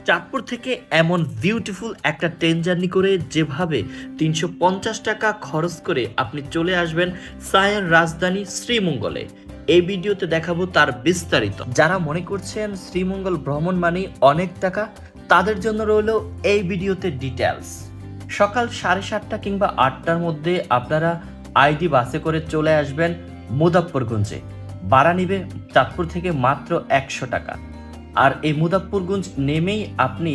চাঁদপুর থেকে এমন বিউটিফুল একটা ট্রেন জার্নি করে যেভাবে ৩৫০ টাকা খরচ করে আপনি চলে আসবেন সায়ের রাজধানী শ্রীমঙ্গলে, এই ভিডিওতে দেখাবো তার বিস্তারিত। যারা মনে করছেন শ্রীমঙ্গল ভ্রমণ মানে অনেক টাকা, তাদের জন্য রইল এই ভিডিওতে ডিটেলস। সকাল 7:30 কিংবা 8টার মধ্যে আপনারা আইডি বাসে করে চলে আসবেন মুজাফফরগঞ্জে। ভাড়া নিবে চাঁদপুর থেকে মাত্র 100 টাকা। আর এই মুজাফফরগঞ্জ নেমেই আপনি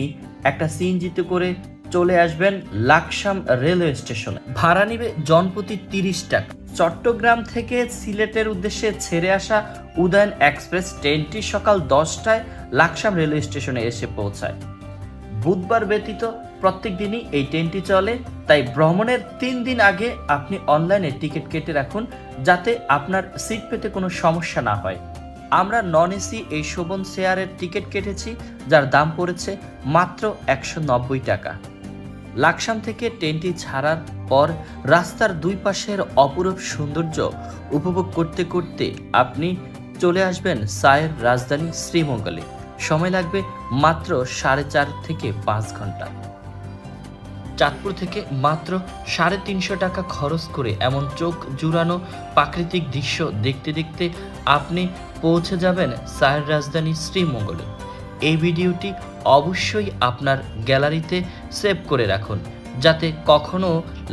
একটা সিএনজিতে করে চলে আসবেন লাকসাম রেলওয়ে স্টেশনে। ভাড়া নিবে জনপ্রতি 30 টাকা। চট্টগ্রাম থেকে সিলেটের উদ্দেশ্যে ছেড়ে আসা উদয়ন এক্সপ্রেস ট্রেনটি সকাল 10টায় লাকসাম রেলওয়ে স্টেশনে এসে পৌঁছায়। বুধবার ব্যতীত প্রত্যেক দিনই এই ট্রেনটি চলে, তাই ভ্রমণের 3 দিন আগে আপনি অনলাইনে টিকিট কেটে রাখুন, যাতে আপনার সিট পেতে কোনো সমস্যা না হয়। আমরা নন এসি এই শোভন শেয়ারের টিকিট কেটেছি, যার দাম পড়েছে মাত্র 190 টাকা। লাকসাম থেকে ট্রেনটি ছাড়ার পর রাস্তার দুই পাশের অপরূপ সৌন্দর্য উপভোগ করতে করতে আপনি চলে আসবেন সায়ের রাজধানী শ্রীমঙ্গলে। সময় লাগবে মাত্র 4.5 থেকে 5 ঘন্টা। চাঁদপুর থেকে মাত্র 350 টাকা খরচ করে এমন চোখ জুড়ানো প্রাকৃতিক দৃশ্য দেখতে দেখতে আপনি পৌঁছে যাবেন সায়ের রাজধানী শ্রীমঙ্গলে। এই ভিডিওটি অবশ্যই আপনার গ্যালারিতে সেভ করে রাখুন, যাতে কখনো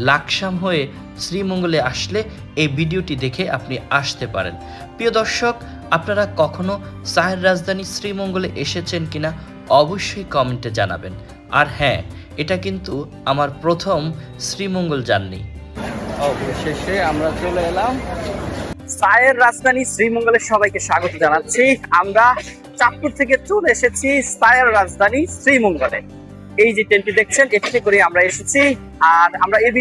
লাকসাম হয়ে শ্রীমঙ্গলে আসলে এই ভিডিওটি দেখে আপনি আসতে পারেন। প্রিয় দর্শক, আপনারা কখনো সায়ের রাজধানী শ্রীমঙ্গলে এসেছেন কিনা অবশ্যই কমেন্টে জানাবেন। আর হ্যাঁ, এটা কিন্তু আমার প্রথম শ্রীমঙ্গল জার্নি। অবশেষে আমরা চলে এলাম সায়ের রাজধানী শ্রীমঙ্গলে। সবাইকে স্বাগত জানাচ্ছি। আমরা চাঁদপুর থেকে চলে এসেছি সায়ের রাজধানী শ্রীমঙ্গলে। এই যে ট্রেনটি দেখছেন, এটিতে করে আমরা এসেছি। আর আমরা এই